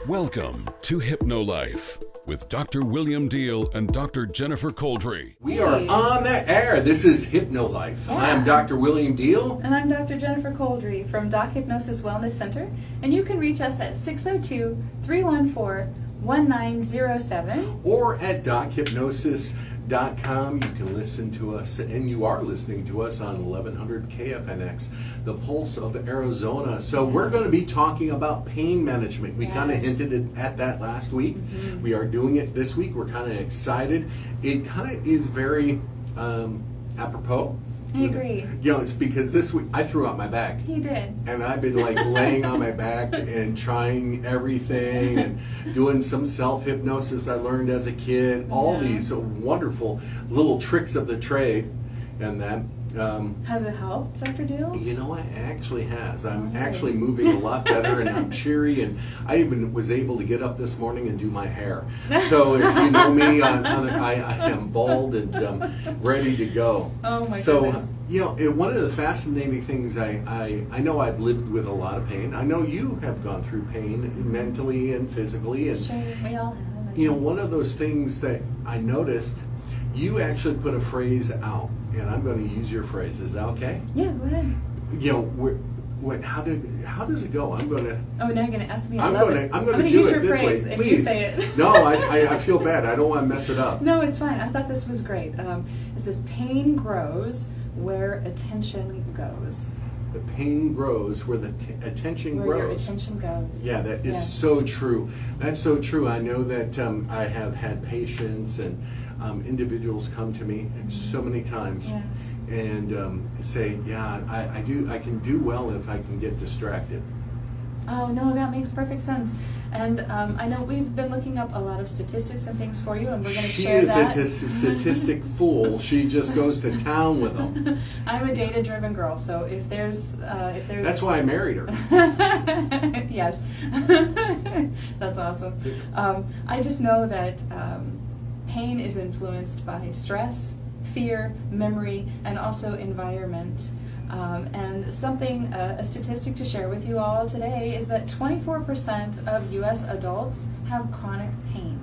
Welcome to Hypno Life with Dr. William Deihl and Dr. Jennifer Couldry. We are on the air. This is Hypno Life. Yeah. I am Dr. William Deihl. And I'm Dr. Jennifer Couldry from Doc Hypnosis Wellness Center. And you can reach us at 602-314-1907. Or at dochypnosis.com. You can listen to us, and you are listening to us on 1100 KFNX, the pulse of Arizona. So we're going to be talking about pain management. We kind of hinted at that last week. Mm-hmm. We are doing it this week. We're kind of excited. It kind of is very apropos. I agree. You know, it's because this week I threw out my back. He did. And I've been like laying on my back and trying everything and doing some self-hypnosis I learned as a kid. All these wonderful little tricks of the trade. And that. Has it helped, Dr. Deihl? You know, it actually has. I'm actually moving a lot better, and I'm cheery, and I even was able to get up this morning and do my hair. So if you know me, I am bald and ready to go. Oh my So, goodness. you know, one of the fascinating things, I know I've lived with a lot of pain. I know you have gone through pain mentally and physically. And, Sure, we all have. you know, one of those things that I noticed, you actually put a phrase out, and I'm going to use your phrase. Is that okay? Yeah, go ahead. You know, how does it go? I'm going to. Oh, now you're going to ask me. I'm going to do use it your this phrase way. if Please. you say it. No, I feel bad. I don't want to mess it up. No, it's fine. I thought this was great. It says pain grows where attention goes. The pain grows where the attention Where grows. your attention goes. Yeah, that is so true. That's so true. I know that I have had patients and individuals come to me so many times and say, yeah, I can do well if I can get distracted. Oh, no, that makes perfect sense. And I know we've been looking up a lot of statistics and things for you, and we're going to share that. She is a statistic fool. She just goes to town with them. I'm a data-driven girl, so if there's That's why I married her. Yes. That's awesome. I just know that pain is influenced by stress, fear, memory, and also environment. And a statistic to share with you all today is that 24% of U.S. adults have chronic pain.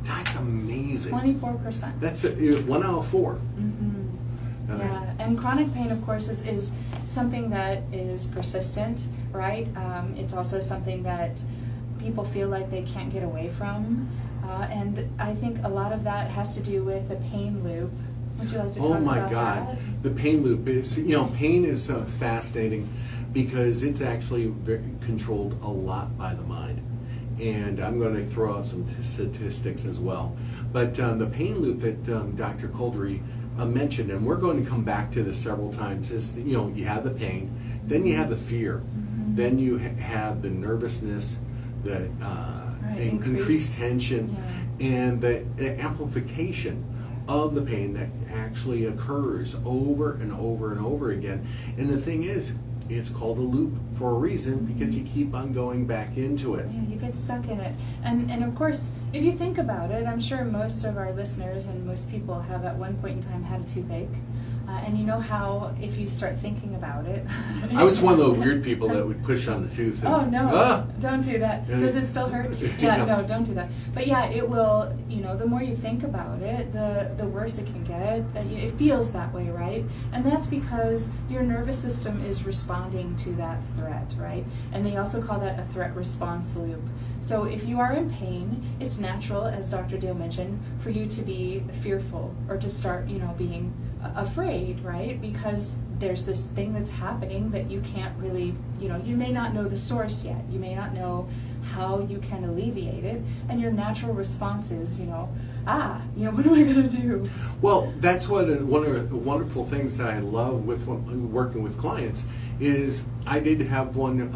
That's amazing. 24%. That's 1 out of 4. Mm-hmm. Yeah, and chronic pain, of course, is something that is persistent, right? It's also something that people feel like they can't get away from. And I think a lot of that has to do with the pain loop. Would you like to talk about that? Oh my God, the pain loop is, you know, pain is fascinating because it's actually controlled a lot by the mind. And I'm going to throw out some statistics as well. But the pain loop that Dr. Couldry mentioned, and we're going to come back to this several times, is, you know, you have the pain, then you have the fear, then you have the nervousness, the increased tension, and the amplification of the pain that actually occurs over and over and over again. And the thing is, it's called a loop for a reason because you keep on going back into it. Yeah, you get stuck in it. And of course, if you think about it, I'm sure most of our listeners and most people have at one point in time had a toothache. And you know how if you start thinking about it... I was one of the weird people that would push on the tooth. Oh, no. Don't do that. Does it still hurt? Yeah, no, don't do that. But yeah, it will, you know, the more you think about it, the worse it can get. It feels that way, right? And that's because your nervous system is responding to that threat, right? And they also call that a threat response loop. So if you are in pain, it's natural, as Dr. Deihl mentioned, for you to be fearful or to start, you know, being afraid, right? Because there's this thing that's happening that you can't really, you know, you may not know the source yet. You may not know how you can alleviate it. And your natural response is, you know, what am I going to do? Well, that's one of the wonderful things that I love with working with clients is I did have one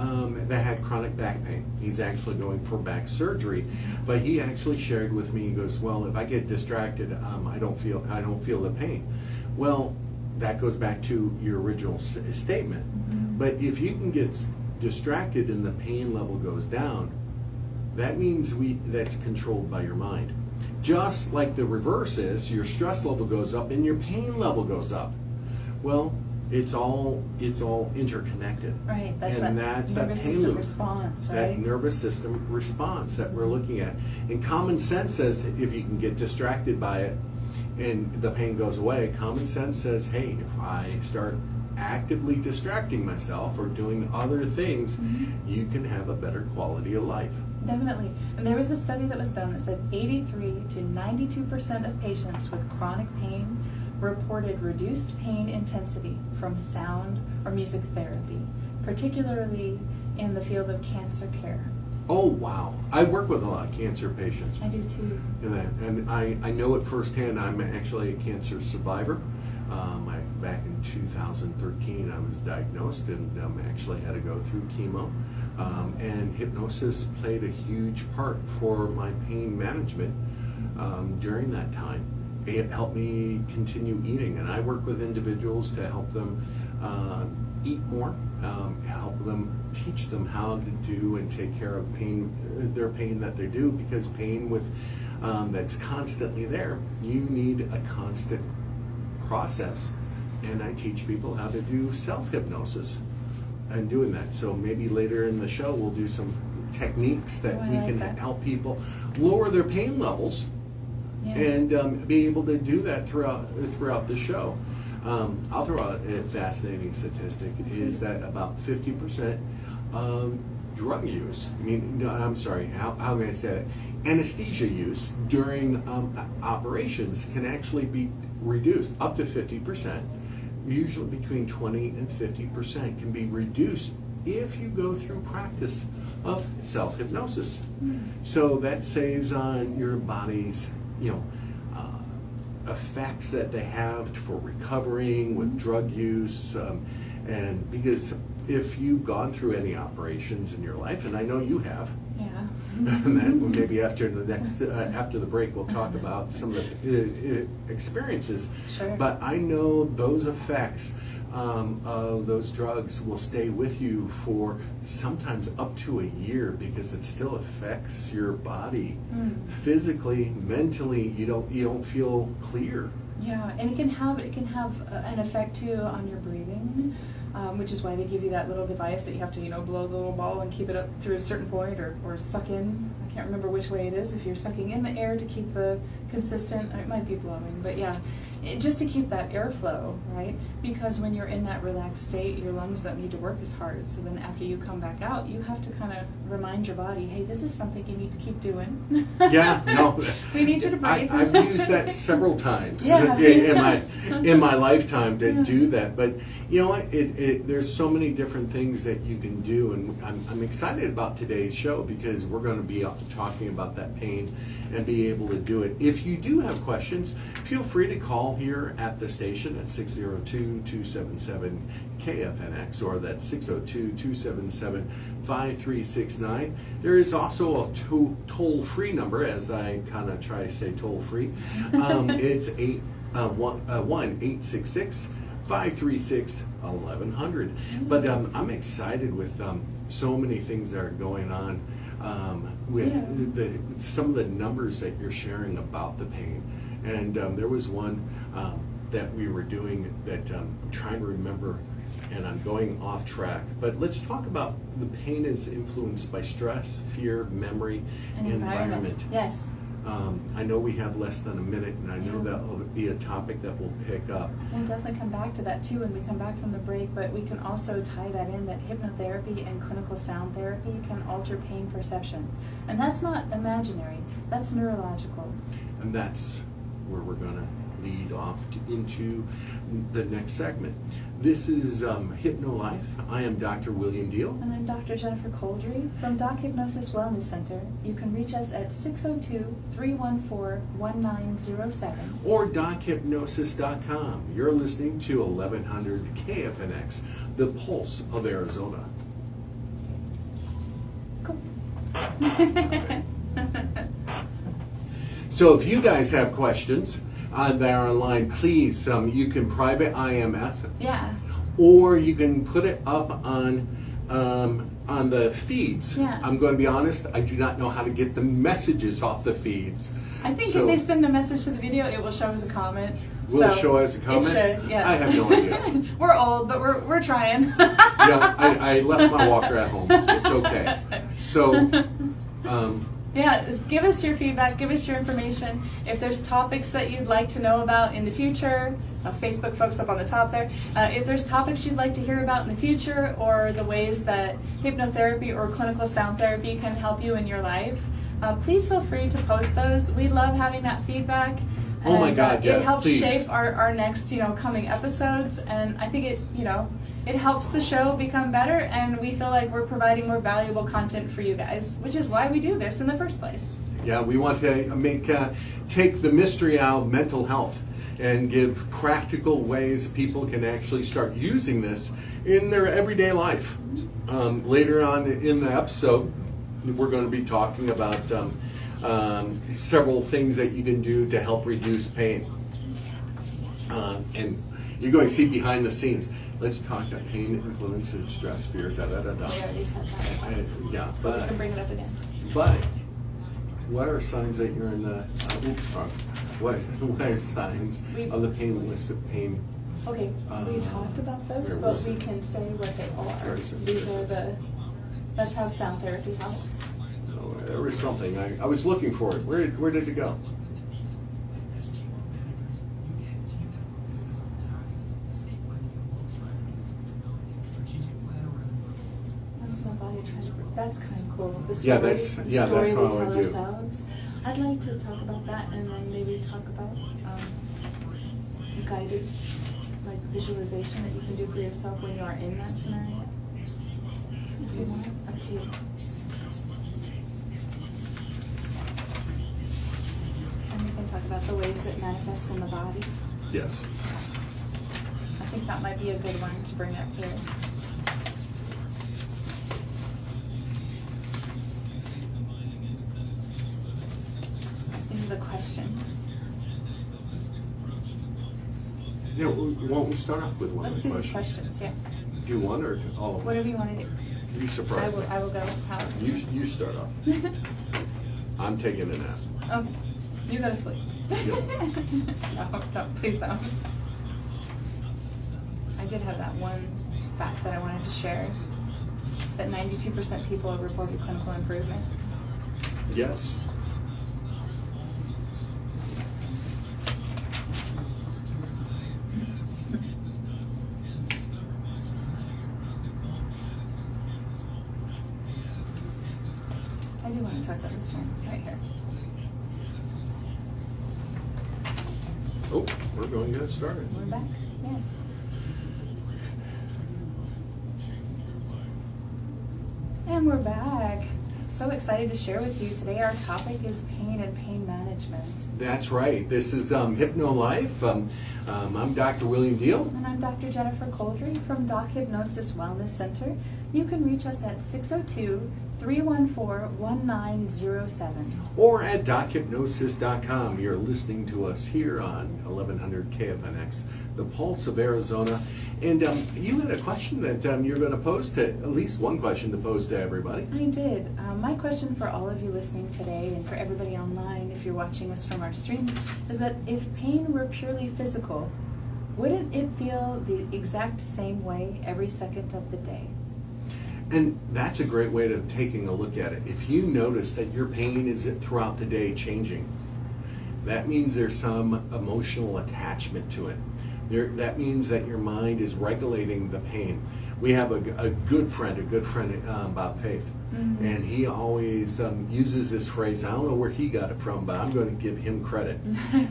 that had chronic back pain. He's actually going for back surgery, but he actually shared with me, he goes, well, if I get distracted, I don't feel the pain. Well, that goes back to your original statement. Mm-hmm. But if you can get distracted and the pain level goes down, that means that's controlled by your mind. Just like the reverse is, your stress level goes up and your pain level goes up. Well, it's all interconnected. Right, that's and that that's nervous that pain system loop, response, right? that nervous system response that we're looking at. And common sense says if you can get distracted by it and the pain goes away, common sense says, hey, if I start actively distracting myself or doing other things, you can have a better quality of life. Definitely. And there was a study that was done that said 83 to 92% of patients with chronic pain reported reduced pain intensity from sound or music therapy, particularly in the field of cancer care. Oh, wow. I work with a lot of cancer patients. I do too. And I know it firsthand. I'm actually a cancer survivor. Back in 2013, I was diagnosed and actually had to go through chemo. And hypnosis played a huge part for my pain management during that time. It helped me continue eating, and I work with individuals to help them eat more, help them, teach them how to do and take care of their pain that they do, because pain that's constantly there, you need a constant process. And I teach people how to do self-hypnosis and doing that. So maybe later in the show we'll do some techniques that we can help people lower their pain levels and be able to do that throughout the show. I'll throw out a fascinating statistic, is that about 50% of drug use, how can I say it? Anesthesia use during operations can actually be reduced up to 50%. Usually between 20 and 50% can be reduced if you go through practice of self-hypnosis. So that saves on your body's, effects that they have for recovering with drug use, and because if you've gone through any operations in your life, and I know you have, and then maybe after the break we'll talk about some of the experiences. Sure. But I know those effects of those drugs will stay with you for sometimes up to a year, because it still affects your body physically, mentally. You don't feel clear. Yeah, and it can have an effect too on your breathing, which is why they give you that little device that you have to blow the little ball and keep it up through a certain point, or suck in. I can't remember which way it is. If you're sucking in the air to keep the consistent, it might be blowing, but yeah, just to keep that airflow, right? Because when you're in that relaxed state, your lungs don't need to work as hard. So then after you come back out, you have to kind of remind your body, hey, this is something you need to keep doing. Yeah, no. We need you to breathe. I've used that several times Yeah. in my lifetime to do that. But you know what? There's so many different things that you can do, and I'm excited about today's show because we're going to be talking about that pain and be able to do it. If you do have questions, feel free to call here at the station at 602-277-KFNX, or that's 602-277-5369. There is also a toll-free number, as I kind of try to say toll-free. It's 1-866-536-1100. But I'm excited with so many things that are going on with some of the numbers that you're sharing about the pain. And there was one that we were doing that I'm trying to remember, and I'm going off track. But let's talk about the pain is influenced by stress, fear, memory, and environment. Yes. I know we have less than a minute, and I know that will be a topic that we'll pick up. We'll definitely come back to that too when we come back from the break, but we can also tie that in that hypnotherapy and clinical sound therapy can alter pain perception. And that's not imaginary, that's neurological. And that's where we're going to lead off into the next segment. This is Hypno Life. I am Dr. William Deihl. And I'm Dr. Jennifer Couldry from Doc Hypnosis Wellness Center. You can reach us at 602-314-1907. Or dochypnosis.com. You're listening to 1100 KFNX, the pulse of Arizona. Cool. So if you guys have questions that are online, please, you can private IMS. Yeah. Or you can put it up on on the feeds. Yeah. I'm going to be honest, I do not know how to get the messages off the feeds. I think So- if they send the message to the video, it will show as a comment. Will it So show as a comment? It should, yeah. I have no idea. We're old, but we're trying. Yeah, I left my walker at home. It's okay. So, Yeah, give us your feedback, give us your information. If there's topics that you'd like to know about in the future, Facebook folks up on the top there, if there's topics you'd like to hear about in the future, or the ways that hypnotherapy or clinical sound therapy can help you in your life, please feel free to post those. We love having that feedback. Oh my And, God, yes, it helps please. shape our next, coming episodes, and I think it helps the show become better, and we feel like we're providing more valuable content for you guys, which is why we do this in the first place. yeah, we want to take the mystery out of mental health and give practical ways people can actually start using this in their everyday life. Later on in the episode, we're going to be talking about several things that you can do to help reduce pain. And you're going to see behind the scenes. Let's talk about pain, influence, and stress, fear, We already said that. Yeah, But we can bring it up again. but what are signs that you're in the, what are signs of the pain list of pain? Okay, we talked about those, where but was we it? can say what they Where are. is it? These are that's how sound therapy helps. Oh, there was something, I was looking for it. Where did it go? Notice my body trying to. That's kind of cool. The Yeah, story, that's- the yeah, story that's we what I tell would do. ourselves. I'd like to talk about that, and then maybe talk about guided, like visualization that you can do for yourself when you are in that scenario. If you want, up to you. And we can talk about the ways it manifests in the body. Yes. I think that might be a good one to bring up here. These are the questions. Yeah, won't we start off with one Let's of the do these questions? questions, yeah. Do one or all of them? Whatever you want to do. You surprise me. I will go. How? You start off. I'm taking a nap. Okay. You go to sleep. Yep. No, don't. Please don't. I did have that one fact that I wanted to share. That 92% people have reported clinical improvement. Yes. I do want to talk about this one right here. Oh, we're going to get started. We're back. Yeah. And we're back. So excited to share with you today. Our topic is pain and pain management. That's right. This is Hypno Life. I'm Dr. William Deihl. And I'm Dr. Jennifer Couldry from Doc Hypnosis Wellness Center. You can reach us at 602-314-1907. Or at dochypnosis.com. You're listening to us here on 1100 KFNX, the Pulse of Arizona. And you had a question that you're going to pose to, at least one question to pose to everybody. I did. My question for all of you listening today and for everybody online, if you're watching us from our stream, is that if pain were purely physical, wouldn't it feel the exact same way every second of the day? And that's a great way of taking a look at it. If you notice that your pain is throughout the day changing, that means there's some emotional attachment to it. That means that your mind is regulating the pain. We have a good friend Bob Faith, Mm-hmm. and he always uses this phrase. I don't know where he got it from, but I'm going to give him credit.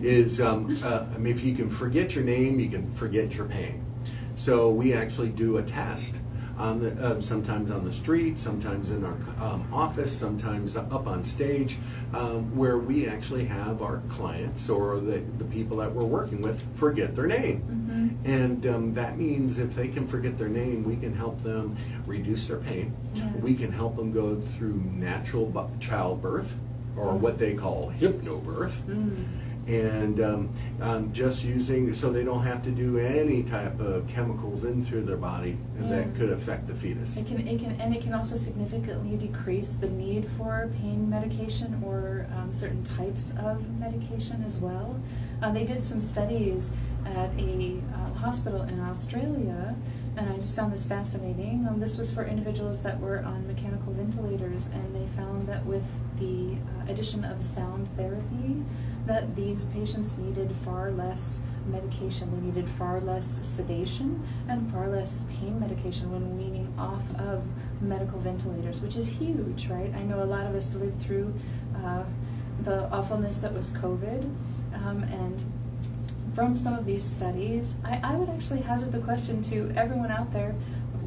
Is if you can forget your name, you can forget your pain. So we actually do a test on the, sometimes on the street, sometimes in our office, sometimes up on stage, where we actually have our clients or the people that we're working with forget their name. Mm-hmm. And that means if they can forget their name, we can help them reduce their pain. Yes. We can help them go through natural childbirth, or what they call hypnobirth. Mm. and just using, so they don't have to do any type of chemicals in through their body that could affect the fetus. It can also significantly decrease the need for pain medication or certain types of medication as well. They did some studies at a hospital in Australia, and I just found this fascinating. This was for individuals that were on mechanical ventilators, and they found that with the addition of sound therapy, that these patients needed far less medication. They needed far less sedation and far less pain medication when weaning off of medical ventilators, which is huge, right? I know a lot of us lived through the awfulness that was COVID, and from some of these studies, I would actually hazard the question to everyone out there,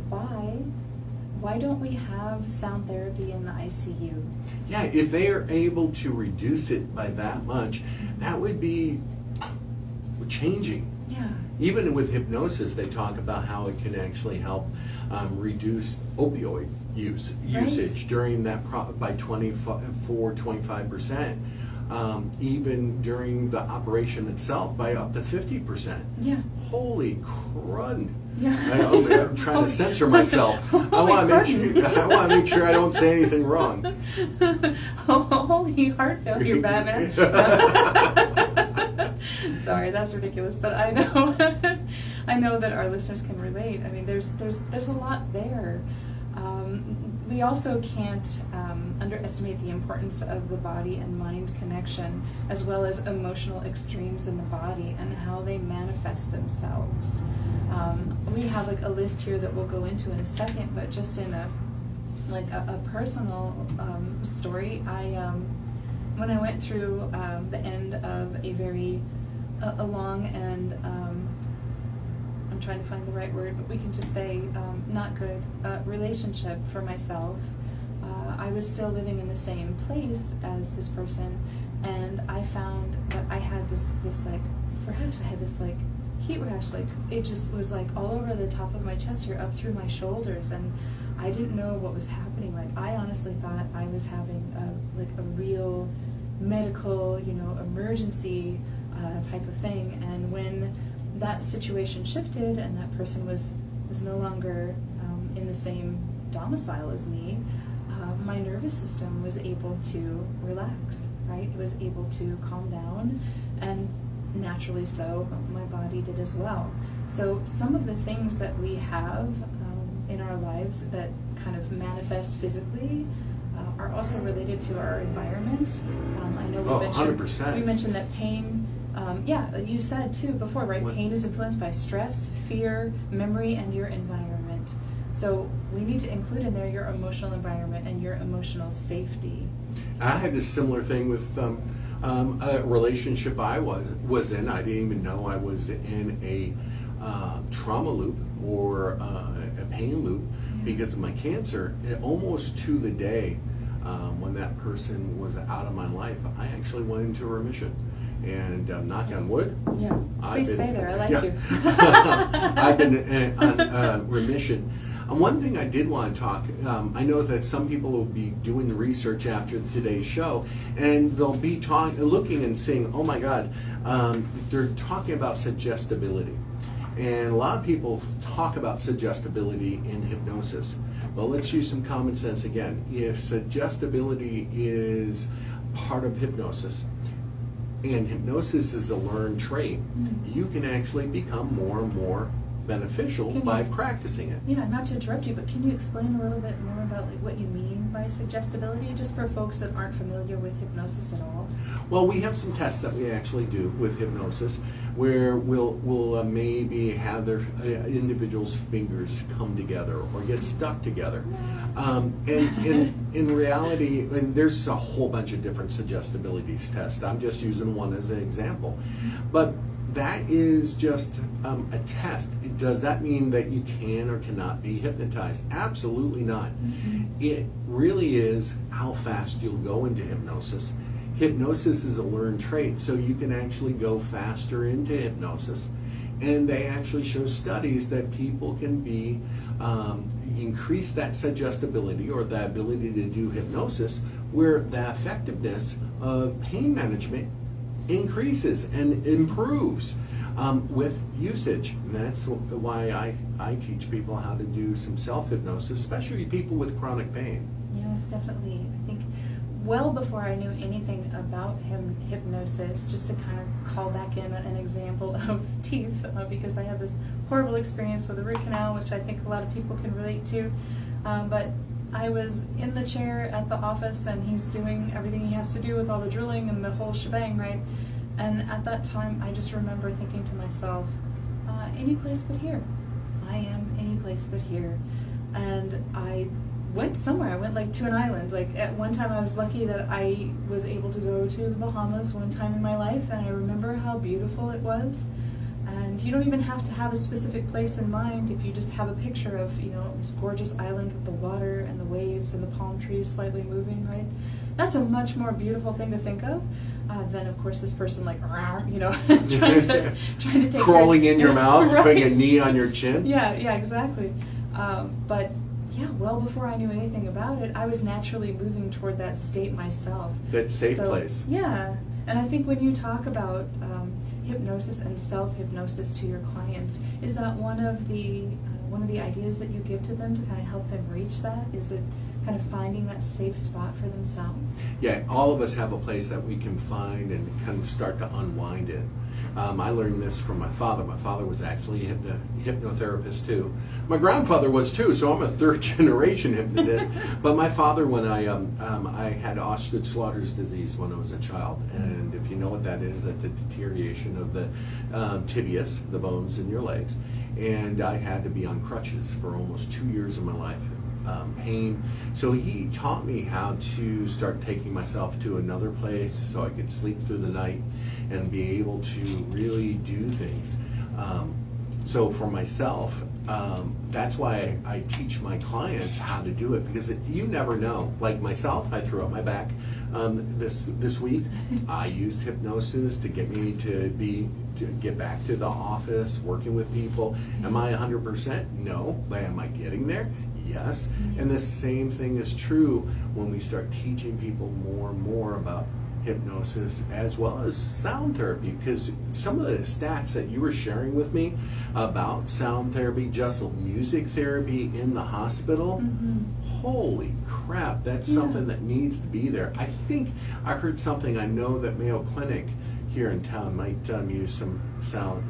why don't we have sound therapy in the ICU? Yeah, if they are able to reduce it by that much, that would be changing. Yeah. Even with hypnosis, they talk about how it can actually help reduce opioid usage during that by 25%. Even during the operation itself by up to 50%. Yeah. Holy crud. Yeah. I'm trying to censor myself. I want to make sure I don't say anything wrong. Holy heart failure, Batman. Sorry, that's ridiculous, but I know that our listeners can relate. I mean, there's a lot there. We also can't underestimate the importance of the body and mind connection, as well as emotional extremes in the body and how they manifest themselves. We have like a list here that we'll go into in a second, but just in a personal story, when I went through the end of a very long and I'm trying to find the right word, but we can just say not good relationship for myself. I was still living in the same place as this person, and I found that I had this like rash. I had this like heat rash, like it just was like all over the top of my chest here, up through my shoulders, and I didn't know what was happening. Like I honestly thought I was having a real medical, emergency type of thing. And when that situation shifted and that person was no longer in the same domicile as me, my nervous system was able to relax, right? It was able to calm down, and naturally so, my body did as well. So some of the things that we have in our lives that kind of manifest physically are also related to our environment. I know we mentioned that pain, you said too before, right? Pain is influenced by stress, fear, memory, and your environment. So we need to include in there your emotional environment and your emotional safety. I had this similar thing with a relationship I was in. I didn't even know I was in a trauma loop or a pain loop because of my cancer. Almost to the day when that person was out of my life, I actually went into remission. And knock on wood. Yeah, please stay there. I like you. I've been on remission. One thing I did want to talk, I know that some people will be doing the research after today's show, and they'll be looking and saying, oh my God, they're talking about suggestibility. And a lot of people talk about suggestibility in hypnosis. Well, let's use some common sense again. If suggestibility is part of hypnosis, and hypnosis is a learned trait, you can actually become more and more beneficial by practicing it. Yeah, not to interrupt you, but can you explain a little bit more about what you mean by suggestibility, just for folks that aren't familiar with hypnosis at all? Well, we have some tests that we actually do with hypnosis where we'll maybe have their individuals' fingers come together or get stuck together. And in reality, and there's a whole bunch of different suggestibility tests. I'm just using one as an example. But that is just a test. Does that mean that you can or cannot be hypnotized? Absolutely not. It really is how fast you'll go into hypnosis. Hypnosis is a learned trait, so you can actually go faster into hypnosis. And they actually show studies that people can be increase that suggestibility or the ability to do hypnosis, where the effectiveness of pain management increases and improves with usage. And that's why I teach people how to do some self-hypnosis, especially people with chronic pain. Yes, definitely. I think well before I knew anything about hypnosis, just to kind of call back in an example of teeth, because I had this horrible experience with a root canal, which I think a lot of people can relate to. But I was in the chair at the office, and he's doing everything he has to do with all the drilling and the whole shebang, right? And at that time, I just remember thinking to myself, any place but here. I am any place but here. And I went somewhere. I went like to an island. Like at one time I was lucky that I was able to go to the Bahamas one time in my life, and I remember how beautiful it was. And you don't even have to have a specific place in mind if you just have a picture of, you know, this gorgeous island with the water and the waves and the palm trees slightly moving, right? That's a much more beautiful thing to think of than, of course, this person like, you know, trying to take crawling in your mouth, right. putting a knee on your chin. Yeah, exactly. But yeah, well before I knew anything about it, I was naturally moving toward that state myself. That safe place. Yeah, and I think when you talk about hypnosis and self-hypnosis to your clients, is that one of the ideas that you give to them to kind of help them reach that? Is it kind of finding that safe spot for themselves? Yeah, all of us have a place that we can find and kind of start to unwind in. I learned this from my father. My father was actually a hypnotherapist too. My grandfather was too, so I'm a third generation hypnotist. But my father, when I had Osgood-Schlatters disease when I was a child, and if you know what that is, that's a deterioration of the tibias, the bones in your legs, and I had to be on crutches for almost 2 years of my life. Pain. So he taught me how to start taking myself to another place so I could sleep through the night and be able to really do things. So for myself, that's why I teach my clients how to do it, because you never know. Like myself, I threw up my back this week. I used hypnosis to get me to get back to the office, working with people. Am I 100%? No. But am I getting there? Yes. And the same thing is true when we start teaching people more and more about hypnosis as well as sound therapy, because some of the stats that you were sharing with me about sound therapy, just music therapy in the hospital, holy crap, that's something that needs to be there. I think I heard something, I know that Mayo Clinic here in town might use some sound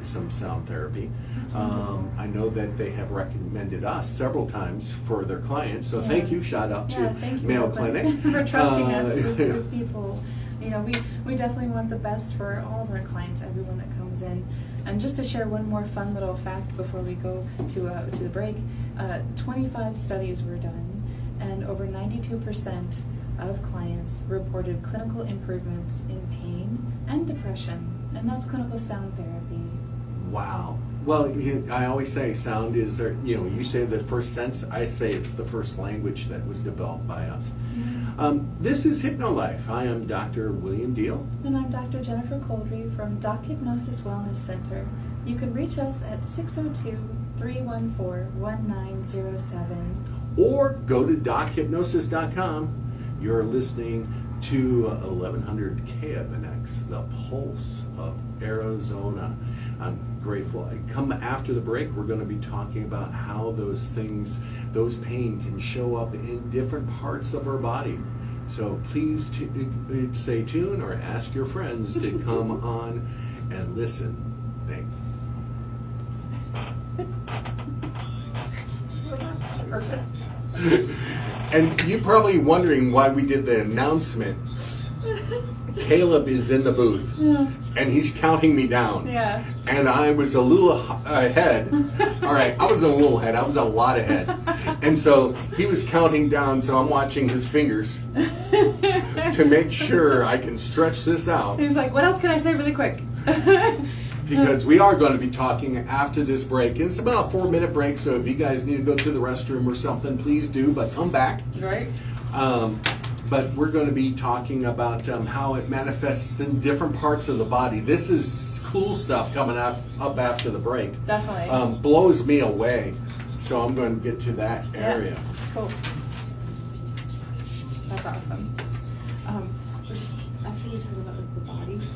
therapy. I know that they have recommended us several times for their clients, so thank you, shout out to Mayo Clinic for trusting us with people. You know, we definitely want the best for all of our clients, everyone that comes in. And just to share one more fun little fact before we go to the break, 25 studies were done, and over 92% of clients reported clinical improvements in pain and depression, and that's clinical sound therapy. Wow. Well, I always say sound is, you say the first sense, I'd say it's the first language that was developed by us. This is Hypno Life. I am Dr. William Deihl. And I'm Dr. Jennifer Couldry from Doc Hypnosis Wellness Center. You can reach us at 602-314-1907. Or go to dochypnosis.com. You're listening to 1100 KFNX, the pulse of Arizona. I'm grateful. Come after the break, we're going to be talking about how those pain can show up in different parts of our body. So please stay tuned or ask your friends to come on and listen. Thank you. And you're probably wondering why we did the announcement. Caleb is in the booth, and he's counting me down. Yeah. And I was a little ahead. All right, I was a little ahead. I was a lot ahead. And so he was counting down, so I'm watching his fingers to make sure I can stretch this out. He's like, what else can I say really quick? Because we are going to be talking after this break. And it's about a 4-minute break, so if you guys need to go to the restroom or something, please do, but come back. Right. But we're going to be talking about how it manifests in different parts of the body. This is cool stuff coming up after the break. Definitely. Blows me away. So I'm going to get to that area. Yeah. Cool. That's awesome. after we talk about like the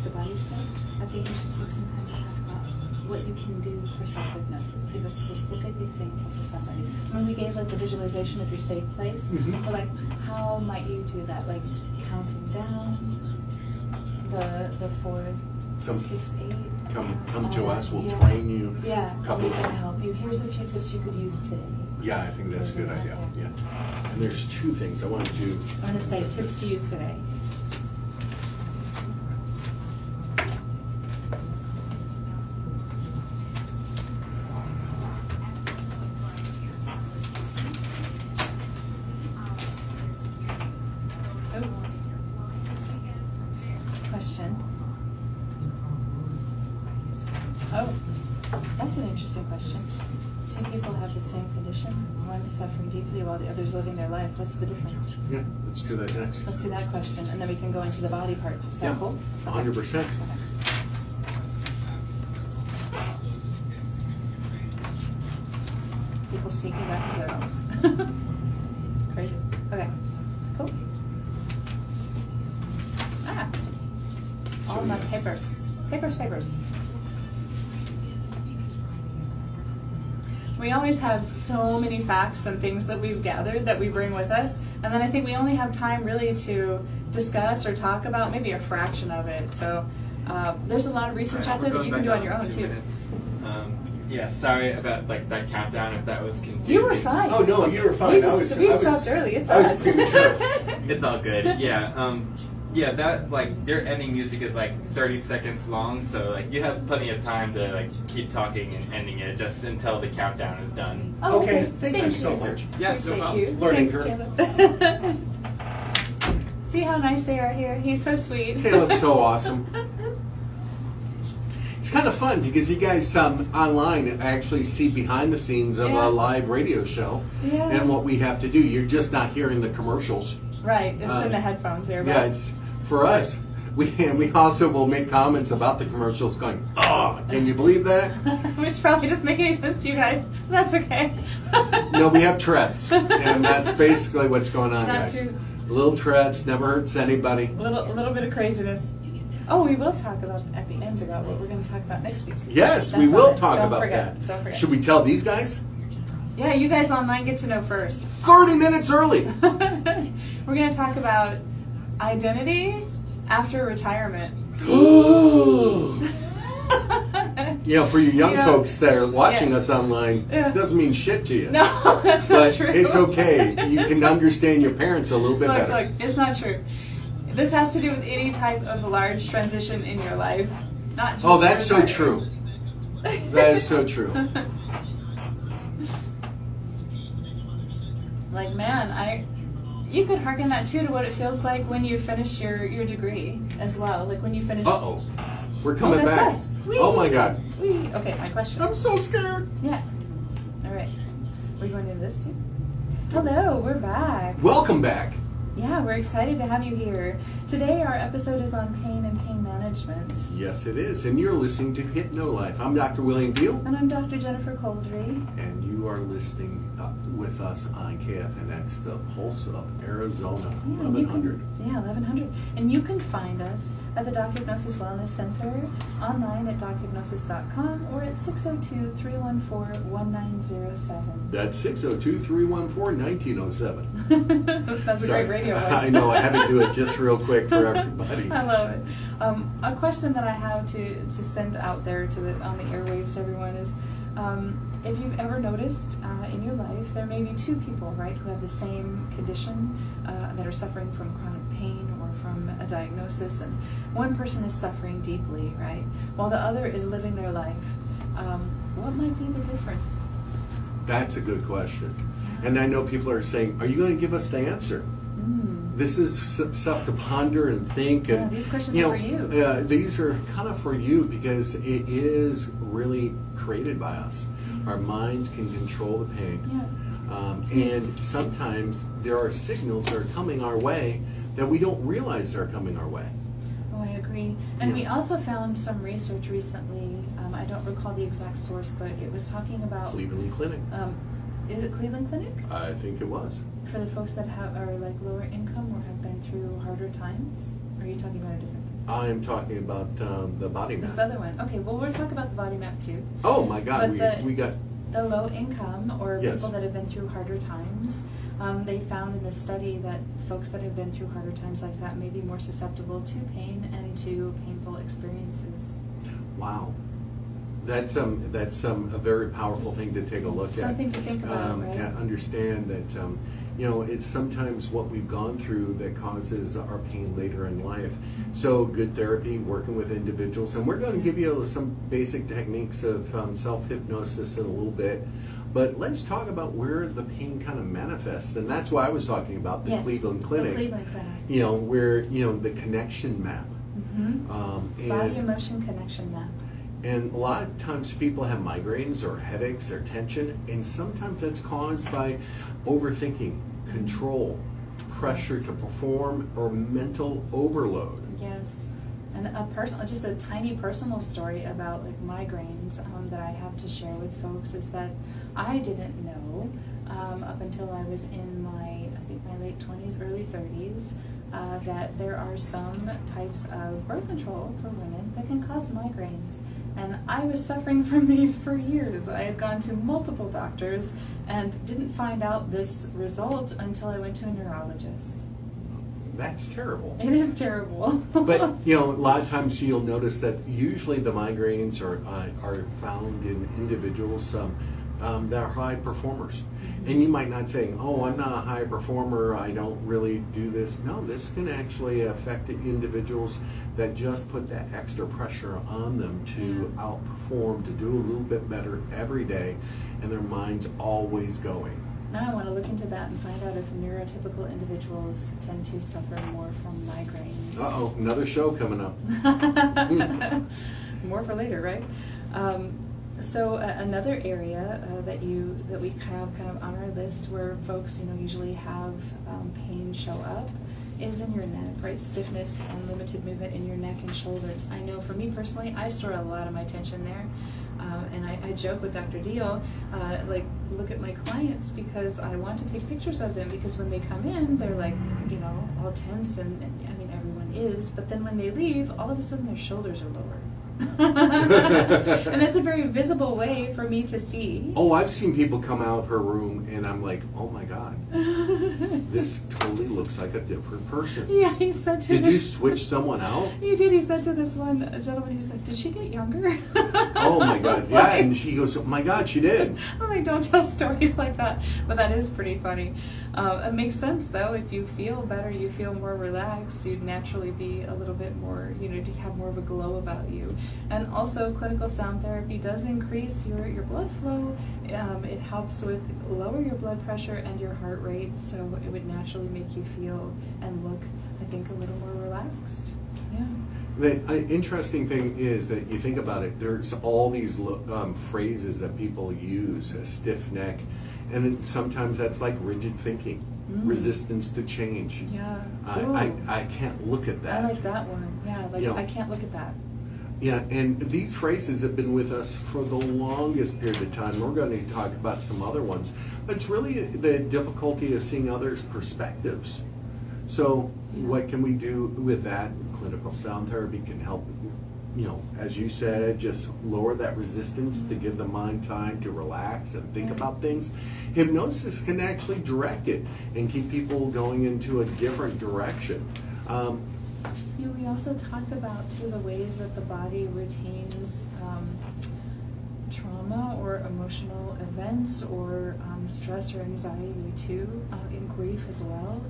body stuff, I think we should take some time to talk about what you can do for self-hypnosis. Give a specific example for somebody. When we gave like the visualization of your safe place, but like how might you do that? Like counting down the 4, 6, 8. Come to us. We'll train you. Yeah, Couple we can of help you. Here's a few tips you could use today. Yeah, I think that's a good idea. Yeah. And there's 2 things I want to do. I'm going to say tips to use today. Question. Oh, that's an interesting question. 2 people have the same condition. One's suffering deeply while the other's living their life. What's the difference? Yeah, let's do that next. Let's do that question, and then we can go into the body parts. Is that cool? 100%. People sneaking back to their homes. Crazy. Okay. Cool. All my papers. Papers. We always have so many facts and things that we've gathered that we bring with us, and then I think we only have time really to discuss or talk about maybe a fraction of it. So there's a lot of research out there that you can do on your own too. Yeah, sorry about like that countdown if that was confusing. You were fine. Oh no, you were fine. We stopped early. It's I us. was premature. It's all good. Yeah. Yeah, that like their ending music is like 30 seconds long, so like you have plenty of time to like keep talking and ending it just until the countdown is done. Oh, Okay, thank you so much. Yeah, no problem. Learning curve. See how nice they are here? He's so sweet. Caleb's so awesome. It's kind of fun because you guys online actually see behind the scenes of a live radio show and what we have to do. You're just not hearing the commercials. Right, it's in the headphones here. Yeah, it's for us. We also will make comments about the commercials going, oh, can you believe that? Which probably doesn't make any sense to you guys. That's okay. No, we have Tourette's, and that's basically what's going on, Not guys. too- Little Tourette's never hurts anybody. A little bit of craziness. Oh, we will talk about at the end about what we're going to talk about next week. Yes, That's we on will it. talk Don't about forget. that. Don't forget. Should we tell these guys? Yeah, you guys online get to know first. 30 minutes early. We're going to talk about identity after retirement. You know, for you young folks that are watching Yeah. us online, it doesn't mean shit to you. No, that's not But true. it's okay. You can understand your parents a little bit better. Look, it's not true. This has to do with any type of large transition in your life, not just Oh, that's so retirement. true. That is so true. Like, man, you could harken that too to what it feels like when you finish your degree as well. Like when you finish. Uh-oh. We're coming that's back. us. Whee! Oh my God. Whee! Okay, my question. I'm so scared. Yeah. All right. We're going to do this too. Hello, we're back. Welcome back. Yeah, we're excited to have you here. Today our episode is on pain and pain management. Yes, it is. And you're listening to Hypno Life. I'm Dr. William Deihl. And I'm Dr. Jennifer Couldry. And you are listening with us on KFNX, the Pulse of Arizona, 1100. 1100. And you can find us at the Doc Hypnosis Wellness Center, online at dochypnosis.com, or at 602-314-1907. That's 602-314-1907. That's a great radio voice. I know, I had to do it just real quick for everybody. I love it. A question that I have to send out there on the airwaves to everyone is, if you've ever noticed in your life, there may be 2 people, right, who have the same condition, that are suffering from chronic pain or from a diagnosis, and one person is suffering deeply, right, while the other is living their life. What might be the difference? That's a good question. And I know people are saying, are you going to give us the answer? This is stuff to ponder and think. And, these questions are for you. These are kind of for you because it is really created by us. Our minds can control the pain. And sometimes there are signals that are coming our way that we don't realize are coming our way. Oh, I agree. And we also found some research recently, I don't recall the exact source, but it was talking about Cleveland Clinic. is it Cleveland Clinic? I think it was. For the folks that are like lower income or have been through harder times? Or are you talking about a different thing? I'm talking about the body map. This other one. Okay, well, we'll talk about the body map too. Oh my God, But we got. the low income or Yes. people that have been through harder times, they found in the study that folks that have been through harder times like that may be more susceptible to pain and to painful experiences. Wow. That's a very powerful thing to take a look at. Something to think about, right? To understand that it's sometimes what we've gone through that causes our pain later in life. So good therapy, working with individuals, and we're going to give you some basic techniques of self-hypnosis in a little bit. But let's talk about where the pain kind of manifests, and that's why I was talking about the Yes, Cleveland Clinic. The Cleveland Clinic. Where the connection map. Mm-hmm. Body emotion connection map. And a lot of times people have migraines or headaches or tension, and sometimes that's caused by overthinking, control, pressure Yes. to perform, or mental overload. Yes, and just a tiny personal story about like migraines that I have to share with folks is that I didn't know up until I was in my late 20s, early 30s, that there are some types of birth control for women that can cause migraines. And I was suffering from these for years. I had gone to multiple doctors and didn't find out this result until I went to a neurologist. That's terrible. It is terrible. But a lot of times you'll notice that usually the migraines are found in individuals that are high performers. And you might not say, oh, I'm not a high performer, I don't really do this. No, this can actually affect individuals that just put that extra pressure on them to outperform, to do a little bit better every day, and their mind's always going. Now I want to look into that and find out if neurotypical individuals tend to suffer more from migraines. Uh-oh, another show coming up. More for later, right? So another area that we have kind of on our list where folks usually have pain show up is in your neck, right? Stiffness and limited movement in your neck and shoulders. I know for me personally, I store a lot of my tension there. And I joke with Dr. Deihl, look at my clients because I want to take pictures of them because when they come in, they're like, all tense and I mean, everyone is, but then when they leave, all of a sudden their shoulders are lower. And that's a very visible way for me to see. Oh, I've seen people come out of her room and I'm like, oh my God, this totally looks like a different person. Yeah, he said to Did you switch someone out? He did. He said to this one gentleman, he said, did she get younger? Oh my God, yeah, and she goes, oh my God, she did. I'm like, don't tell stories like that. But that is pretty funny. It makes sense though. If you feel better, you feel more relaxed, you'd naturally be a little bit more, you have more of a glow about you. And also clinical sound therapy does increase your blood flow. It helps with lower your blood pressure and your heart rate, so it would naturally make you feel and look, I think, a little more relaxed. Yeah. The interesting thing is that you think about it, there's all these phrases that people use, a stiff neck, and sometimes that's like rigid thinking, resistance to change. Yeah. I can't look at that. I like that one. Yeah, I can't look at that. Yeah, and these phrases have been with us for the longest period of time. We're going to talk about some other ones, but it's really the difficulty of seeing others' perspectives. So what can we do with that? Clinical sound therapy can help, as you said, just lower that resistance to give the mind time to relax and think about things. Hypnosis can actually direct it and keep people going into a different direction. We also talk about the ways that the body retains trauma or emotional events or stress or anxiety too, in grief as well,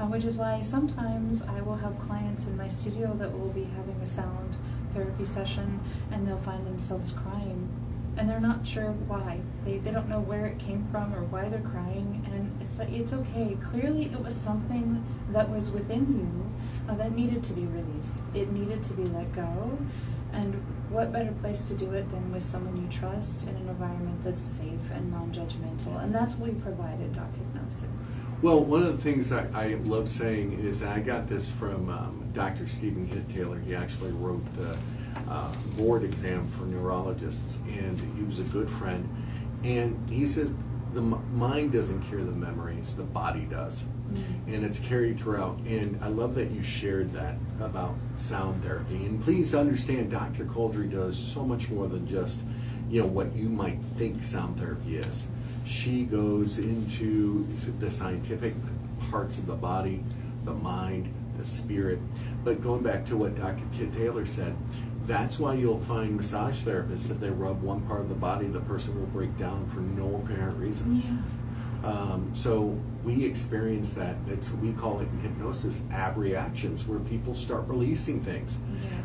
which is why sometimes I will have clients in my studio that will be having a sound therapy session and they'll find themselves crying and they're not sure why. They don't know where it came from or why they're crying, and it's like, it's okay. Clearly it was something that was within you that needed to be released. It needed to be let go, and what better place to do it than with someone you trust in an environment that's safe and non-judgmental, and that's what we provide at Doc Hypnosis. Well, one of the things I love saying is I got this from Dr. Stephen Hitt Taylor. He actually wrote the board exam for neurologists, and he was a good friend. And he says the mind doesn't carry the memories, the body does. And it's carried throughout. And I love that you shared that about sound therapy. And please understand, Dr. Couldry does so much more than just, what you might think sound therapy is. She goes into the scientific parts of the body, the mind, the spirit. But going back to what Dr. Kit Taylor said, that's why you'll find massage therapists that they rub one part of the body, the person will break down for no apparent reason. Yeah. So we experience that. We call it in hypnosis abreactions, where people start releasing things.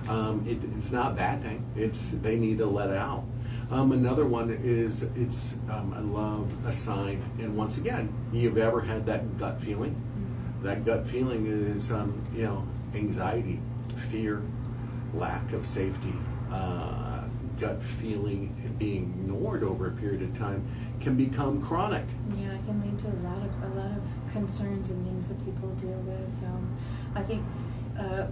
Yeah. It's not a bad thing. They need to let it out. Another one is I love a sign. And once again, you've ever had that gut feeling? That gut feeling is anxiety, fear, lack of safety, gut feeling being ignored over a period of time can become chronic. Yeah, it can lead to a lot of concerns and things that people deal with. I think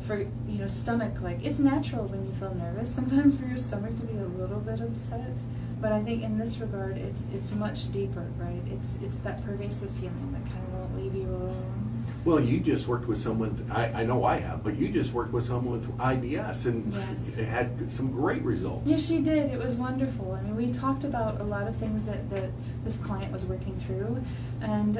for stomach, it's natural when you feel nervous sometimes for your stomach to be a little bit upset. But I think in this regard, it's much deeper, right? It's that pervasive feeling that kind of won't leave you alone. Well, you just worked with someone, I know I have, but you just worked with someone with IBS and Yes. had some great results. Yeah, she did. It was wonderful. I mean, we talked about a lot of things that this client was working through, and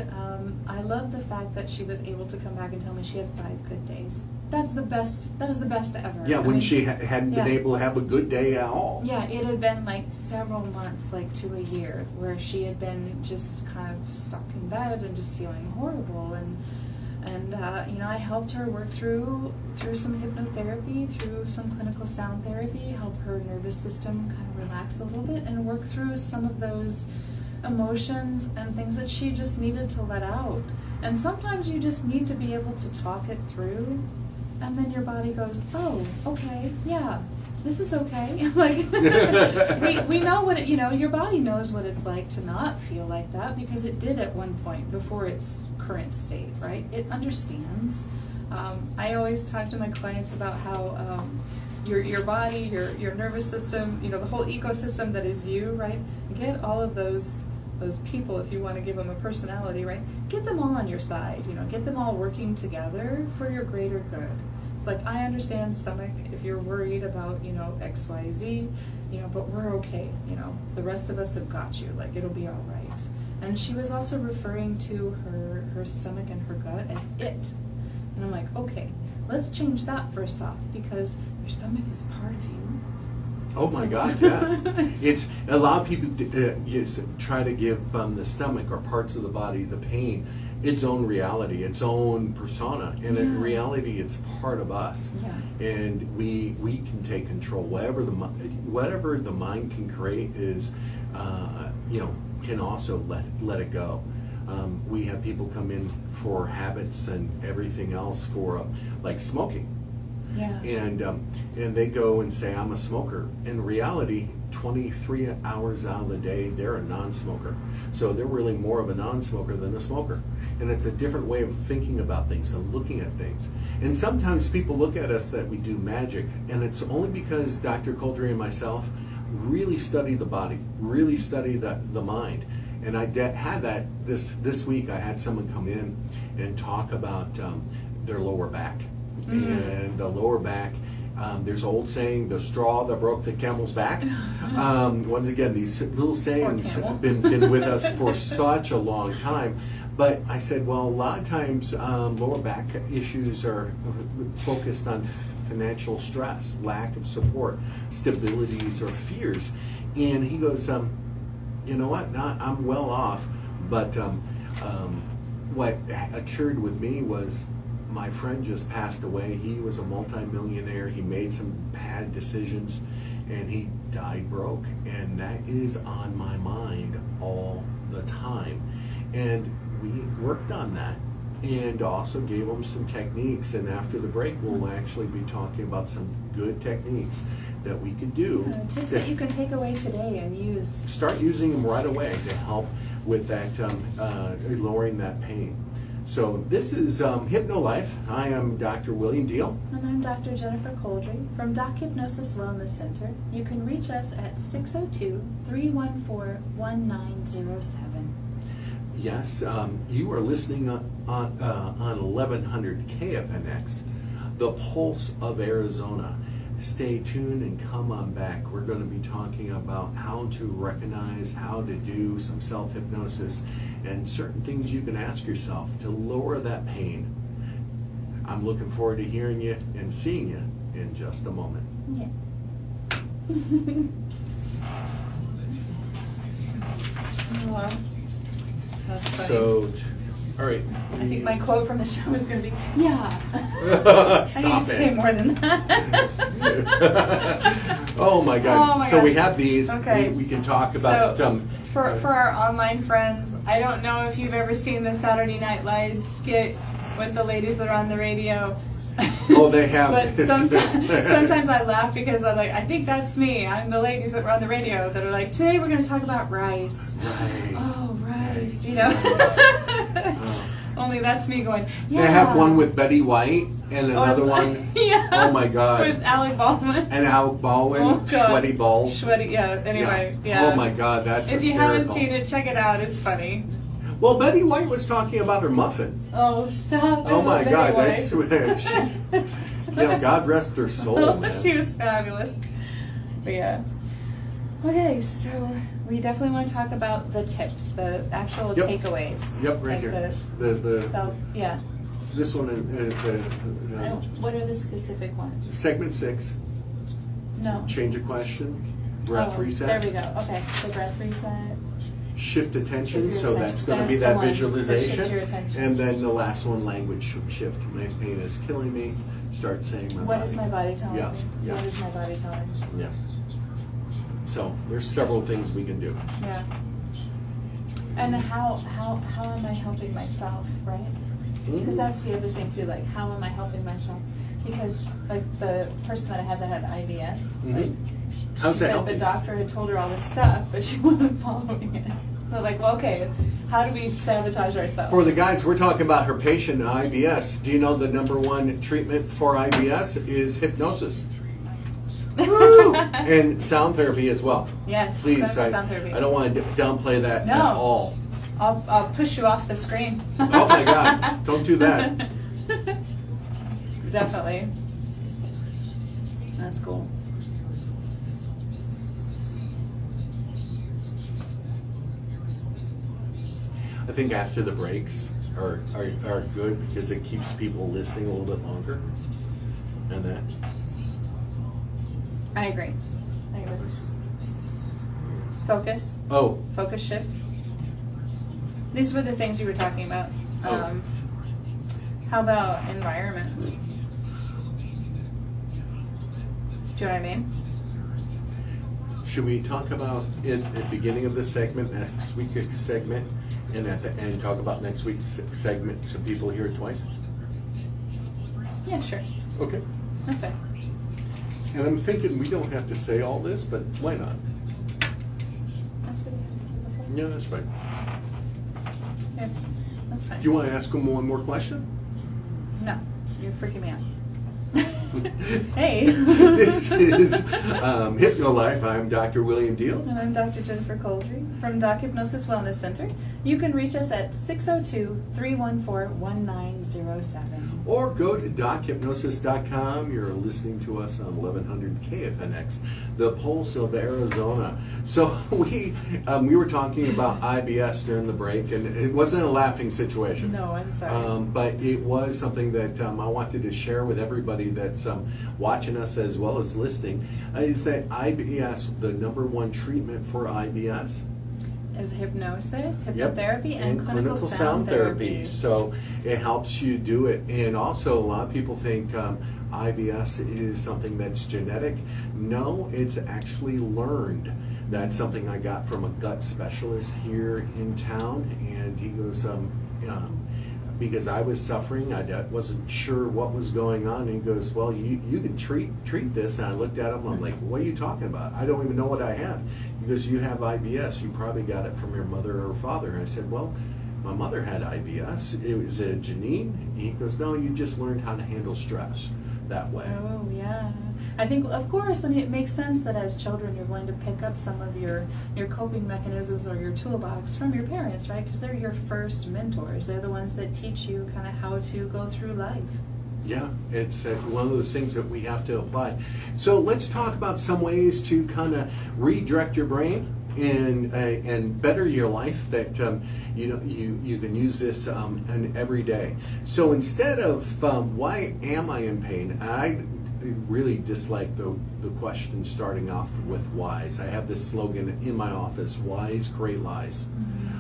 I love the fact that she was able to come back and tell me she had 5 good days. That's the best. That was the best ever. Yeah, when she hadn't been yeah. able to have a good day at all. Yeah, it had been several months, to a year, where she had been just kind of stuck in bed and just feeling horrible. And I helped her work through some hypnotherapy, through some clinical sound therapy, help her nervous system kind of relax a little bit and work through some of those emotions and things that she just needed to let out. And sometimes you just need to be able to talk it through, and then your body goes, oh, okay, yeah, this is okay. we know what your body knows what it's like to not feel like that, because it did at one point before its current state, right? It understands. I always talk to my clients about how your body, your nervous system, the whole ecosystem that is you, right? Get all of those people, if you want to give them a personality, right? Get them all on your side, get them all working together for your greater good. It's I understand stomach if you're worried about, X, Y, Z, but we're okay, the rest of us have got you, it'll be all right. And she was also referring to her stomach and her gut as it. And I'm okay, let's change that first off, because your stomach is part of you. Oh my God, yes. It's a lot of people try to give the stomach or parts of the body, the pain, its own reality, its own persona, and in reality, it's part of us. Yeah. And we can take control. Whatever the mind can create is, can also let it go. We have people come in for habits and everything else for smoking. Yeah. And they go and say, I'm a smoker. In reality, 23 hours out of the day, they're a non-smoker. So they're really more of a non-smoker than a smoker. And it's a different way of thinking about things and looking at things. And sometimes people look at us that we do magic, and it's only because Dr. Couldry and myself really study the body, really study the mind. And I had that this week. I had someone come in and talk about their lower back. And the lower back, there's an old saying, the straw that broke the camel's back. Once again, these little sayings have been with us for such a long time. But I said, well, a lot of times lower back issues are focused on financial stress, lack of support, stabilities, or fears. And he goes, you know what, I'm well off. But what occurred with me was, my friend just passed away. He was a multimillionaire. He made some bad decisions, and he died broke. And that is on my mind all the time. And we worked on that, and also gave him some techniques. And after the break, we'll actually be talking about some good techniques that we could do. Tips that you can take away today and use. Start using them right away to help with that, lowering that pain. So this is Hypno Life. I am Dr. William Deihl. And I'm Dr. Jennifer Couldry from Doc Hypnosis Wellness Center. You can reach us at 602-314-1907. Yes, you are listening on 1100 KFNX, the Pulse of Arizona. Stay tuned and come on back. We're going to be talking about how to recognize, how to do some self-hypnosis, and certain things you can ask yourself to lower that pain. I'm looking forward to hearing you and seeing you in just a moment. Yeah. Oh, that's funny. So, all right. I think my quote from the show is going to be, yeah. Stop I need to say it. more than that. Oh my God. Oh my So gosh. we have these. Okay. We can talk about. So, for our online friends, I don't know if you've ever seen the Saturday Night Live skit with the ladies that are on the radio. Oh, they have. But sometimes I laugh because I'm like, I think that's me. I'm the ladies that were on the radio that are like, today we're going to talk about rice. Right. Oh, rice, you know. Oh. Only that's me going, yeah. They have one with Betty White and another one. Yeah. Oh my God. With Alec Baldwin. And Alec Baldwin, Oh, God. sweaty balls. Sweaty, yeah. Anyway, yeah. Oh my God, that's If you hysterical. haven't seen it, check it out. It's funny. Well, Betty White was talking about her muffin. Oh, stop. Oh my Betty God, White. that's she's. God rest her soul, man. She was fabulous. But yeah. Okay, so we definitely want to talk about the tips, the actual Yep. takeaways. Yep, right like here. The The yeah. this one, And what are the specific ones? segment 6. No. Change a question. Breath Oh, reset. There we go. Okay. The breath reset. Shift attention, Shift your so attention. that's going to be That's that the one. visualization. Shift your attention. And then the last one, language shift. My pain is killing me. Start saying my What body. is my body telling Yeah, me? yeah. What is my body telling me? Yeah. So there's several things we can do. Yeah. And how am I helping myself, right? Because that's the other thing too, like how am I helping myself? Because like the person that I had IBS, like, How's she that said helping? the doctor had told her all this stuff, but she wasn't following it. So like, well, okay, how do we sabotage ourselves? For the guys, we're talking about her patient IBS. Do you know the #1 treatment for IBS is hypnosis? Woo! And sound therapy as well. Yes, Please, clinical sound therapy. I don't want to downplay that No. at all. I'll push you off the screen. Oh my God, don't do that. Definitely. That's cool. I think after the breaks are good because it keeps people listening a little bit longer. And that. I agree. Focus. Oh, Focus shift. These were the things you were talking about. Oh. How about environment? Do you know what I mean? should we talk about in at the beginning of this segment, next week's segment, and at the end talk about next week's segment so people hear it twice? Yeah, sure. Okay. That's fine. And I'm thinking we don't have to say all this, but why not? That's what you asked before. Yeah, that's fine. Yeah, that's fine. Do you want to ask him one more question? No, you're freaking me out. Hey. This is Hypno Life. I'm Dr. William Deihl. And I'm Dr. Jennifer Couldry from Doc Hypnosis Wellness Center. You can reach us at 602-314-1907. Or go to dochypnosis.com. You're listening to us on 1100 KFNX, the Pulse of Arizona. So we were talking about IBS during the break, and it wasn't a laughing situation. No, I'm sorry. But it was something that I wanted to share with everybody that's watching us as well as listening. Is that IBS, the #1 treatment for IBS? Is hypnosis, Yep. hypnotherapy, and clinical sound therapy. So it helps you do it. And also, a lot of people think IBS is something that's genetic. No, it's actually learned. That's something I got from a gut specialist here in town, and he goes, because I was suffering, I wasn't sure what was going on, and he goes, well, you can treat this. And I looked at him, I'm like, what are you talking about? I don't even know what I have. He goes, you have IBS. You probably got it from your mother or father. And I said, well, my mother had IBS. It was a Janine. And he goes, no, you just learned how to handle stress. that way. Oh, yeah. I think, of course, and it makes sense that as children you're going to pick up some of your coping mechanisms or your toolbox from your parents, right? Because they're your first mentors. They're the ones that teach you kind of how to go through life. Yeah, it's one of those things that we have to apply. So let's talk about some ways to kind of redirect your brain and better your life that you can use this in every day. So instead of why am I in pain, I really dislike the question starting off with whys. I have this slogan in my office: whys create lies.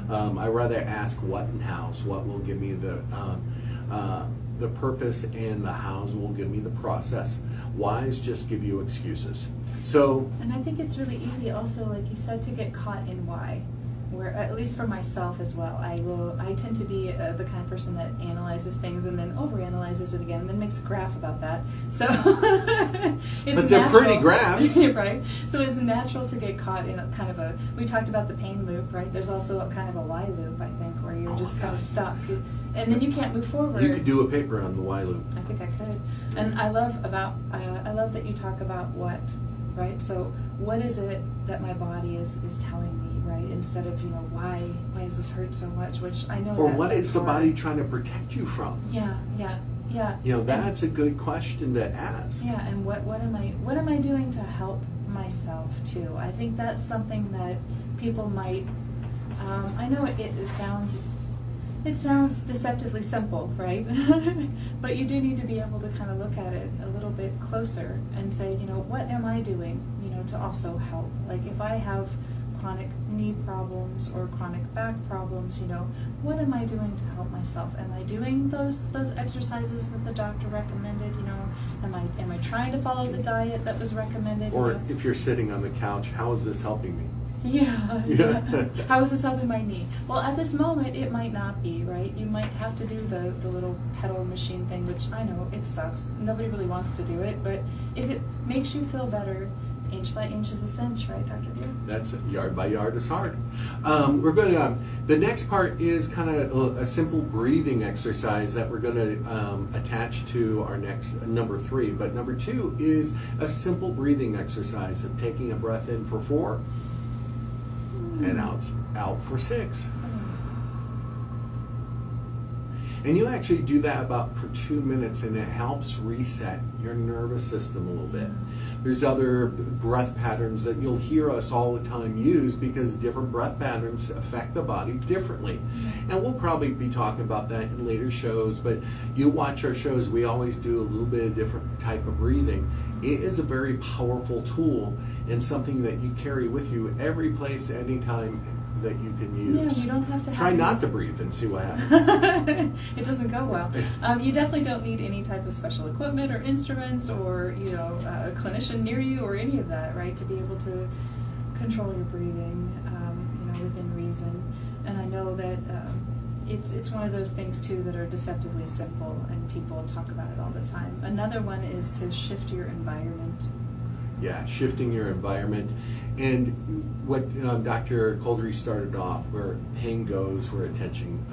I rather ask what and hows. What will give me the purpose, and the hows will give me the process. Whys just give you excuses. So, and I think it's really easy also, like you said, to get caught in why. Where, at least for myself as well, I tend to be the kind of person that analyzes things and then overanalyzes it again and then makes a graph about that. So it's but they're natural, pretty graphs. right? So it's natural to get caught in a kind of we talked about the pain loop, right? There's also a kind of a why loop, I think, where you're just kind of stuck. And then you can't move forward. You could do a paper on the why loop. I think I could. And I love that you talk about what, right? So what is it that my body is telling me, right? Instead of, why does this hurt so much? Which I know. Or what is the body trying to protect you from? Yeah. That's a good question to ask. Yeah, and what am I doing to help myself too? I think that's something that people might. I know it sounds deceptively simple, right? But you do need to be able to kind of look at it a little bit closer and say, what am I doing, to also help? Like if I have chronic knee problems or chronic back problems, what am I doing to help myself? Am I doing those exercises that the doctor recommended? Am I trying to follow the diet that was recommended? Or if you're sitting on the couch, how is this helping me? Yeah. How is this helping my knee? Well, at this moment, it might not be, right? You might have to do the little pedal machine thing, which I know, it sucks. Nobody really wants to do it, but if it makes you feel better, inch by inch is a cinch, right, Dr. Deihl? That's yard by yard is hard. We're going to, the next part is kind of a simple breathing exercise that we're going to attach to our next number 3. But number 2 is a simple breathing exercise of taking a breath in for 4 and out for 6. And you actually do that about for 2 minutes, and it helps reset your nervous system a little bit. There's other breath patterns that you'll hear us all the time use because different breath patterns affect the body differently. And we'll probably be talking about that in later shows, but you watch our shows, we always do a little bit of different type of breathing. It is a very powerful tool and something that you carry with you every place, anytime that you can use. Yeah, you don't have to try not to breathe and see what happens. It doesn't go well. You definitely don't need any type of special equipment or instruments or a clinician near you or any of that, right, to be able to control your breathing, within reason. And I know that it's one of those things too that are deceptively simple, and people talk about it all the time. Another one is to shift your environment. Yeah, shifting your environment. And what Dr. Couldry started off, where pain goes where attention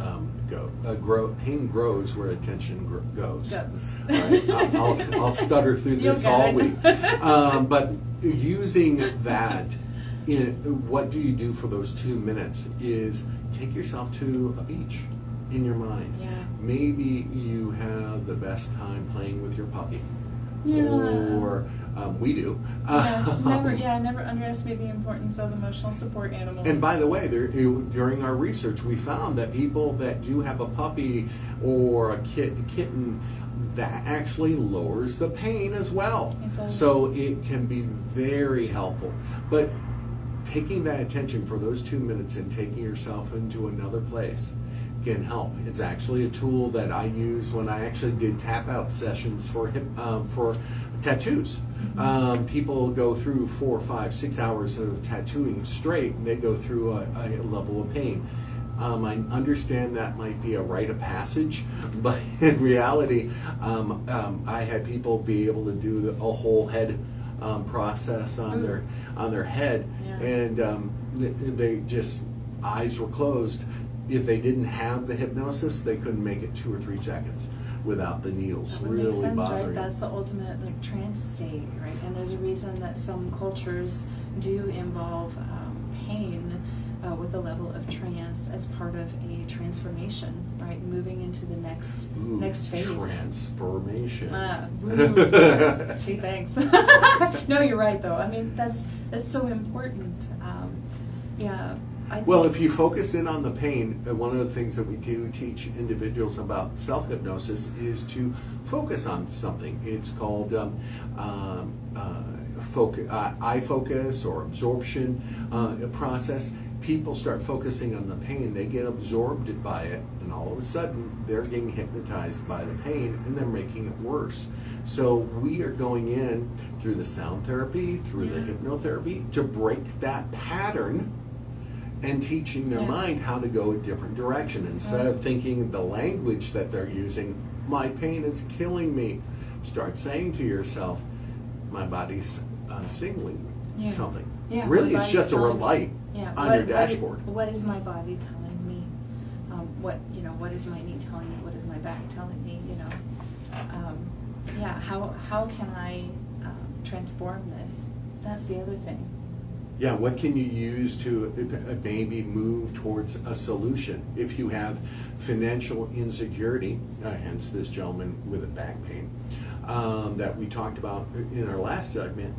pain grows where attention goes. Right? I'll stutter through this all week. But using that, what do you do for those 2 minutes is take yourself to a beach in your mind. Yeah. Maybe you have the best time playing with your puppy. Yeah. Or we do. Never underestimate the importance of emotional support animals. And by the way, during our research, we found that people that do have a puppy or a kitten, that actually lowers the pain as well. It does. So it can be very helpful. But taking that attention for those 2 minutes and taking yourself into another place can help. It's actually a tool that I use when I actually did tap out sessions for tattoos. People go through 4, 5, 6 hours of tattooing straight, and they go through a level of pain. I understand that might be a rite of passage, but in reality, I had people be able to do a whole head process on their head, and they just eyes were closed. if they didn't have the hypnosis, they couldn't make it 2 or 3 seconds without the needles That would really make sense, bothering right? them. That's the ultimate like trance state, right? And there's a reason that some cultures do involve pain with a level of trance as part of a transformation, right? Moving into the next phase. Transformation. Gee, thanks. No, you're right though. I mean, that's so important. Well, if you focus in on the pain, one of the things that we do teach individuals about self-hypnosis is to focus on something. It's called eye focus or absorption process. People start focusing on the pain, they get absorbed by it, and all of a sudden they're getting hypnotized by the pain and they're making it worse. So we are going in through the sound therapy, through the hypnotherapy, to break that pattern and teaching their mind how to go a different direction. Instead of thinking the language that they're using, my pain is killing me, start saying to yourself, my body's signaling something. Yeah, really, it's just a red light on your dashboard. What is my body telling me? What is my knee telling me? What is my back telling me? How can I transform this? That's the other thing. Yeah, what can you use to maybe move towards a solution? If you have financial insecurity, hence this gentleman with a back pain that we talked about in our last segment,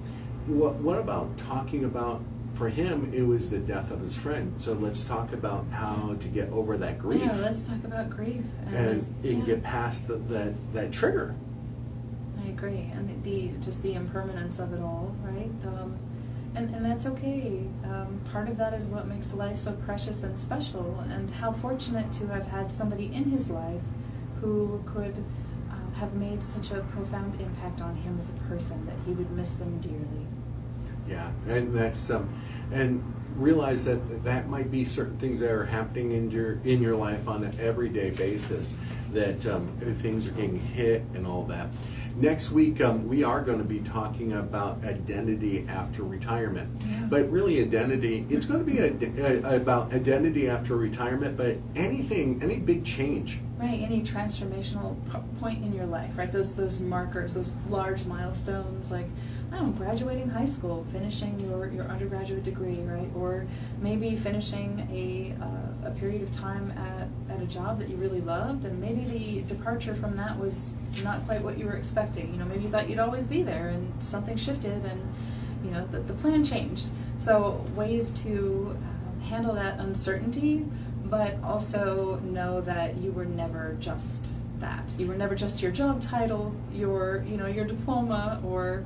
what about talking about, for him, it was the death of his friend. So let's talk about how to get over that grief. Yeah, let's talk about grief. And get past that trigger. I agree. And the impermanence of it all, right? And that's okay. Part of that is what makes life so precious and special, and how fortunate to have had somebody in his life who could have made such a profound impact on him as a person that he would miss them dearly. Yeah, and that's and realize that might be certain things that are happening in your life on an everyday basis, that things are getting hit and all that. Next week, we are going to be talking about identity after retirement. Yeah. But really identity, it's going to be about identity after retirement, but any big change. Right, any transformational point in your life, right? Those markers, those large milestones, like, I don't know, graduating high school, finishing your undergraduate degree, right? Or maybe finishing a period of time at a job that you really loved, and maybe the departure from that was not quite what you were expecting. Maybe you thought you'd always be there, and something shifted, and the plan changed. So ways to handle that uncertainty, but also know that you were never just that. You were never just your job title, your diploma, or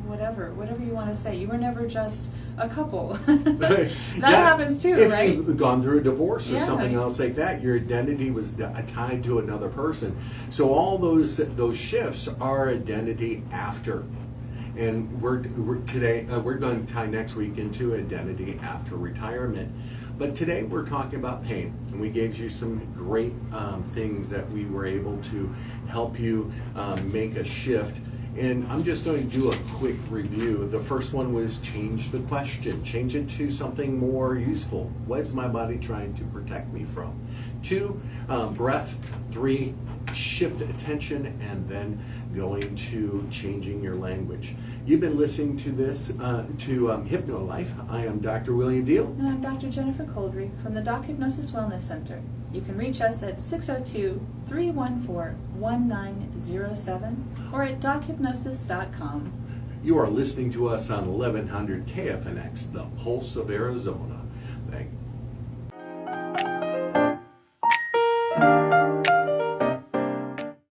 whatever you want to say. You were never just a couple. That happens too, right? If you've gone through a divorce or something else like that, your identity was tied to another person. So all those shifts are identity after. And we're going to tie next week into identity after retirement. But today we're talking about pain, and we gave you some great things that we were able to help you make a shift. And I'm just going to do a quick review. The first one was change the question. Change it to something more useful. What is my body trying to protect me from? 2, breath. 3, shift attention, and then going to changing your language. You've been listening to this, to Hypno Life. I am Dr. William Deihl. And I'm Dr. Jennifer Couldry from the Doc Hypnosis Wellness Center. You can reach us at 602-314-1907 or at dochypnosis.com. You are listening to us on 1100 KFNX, the Pulse of Arizona. Thank you.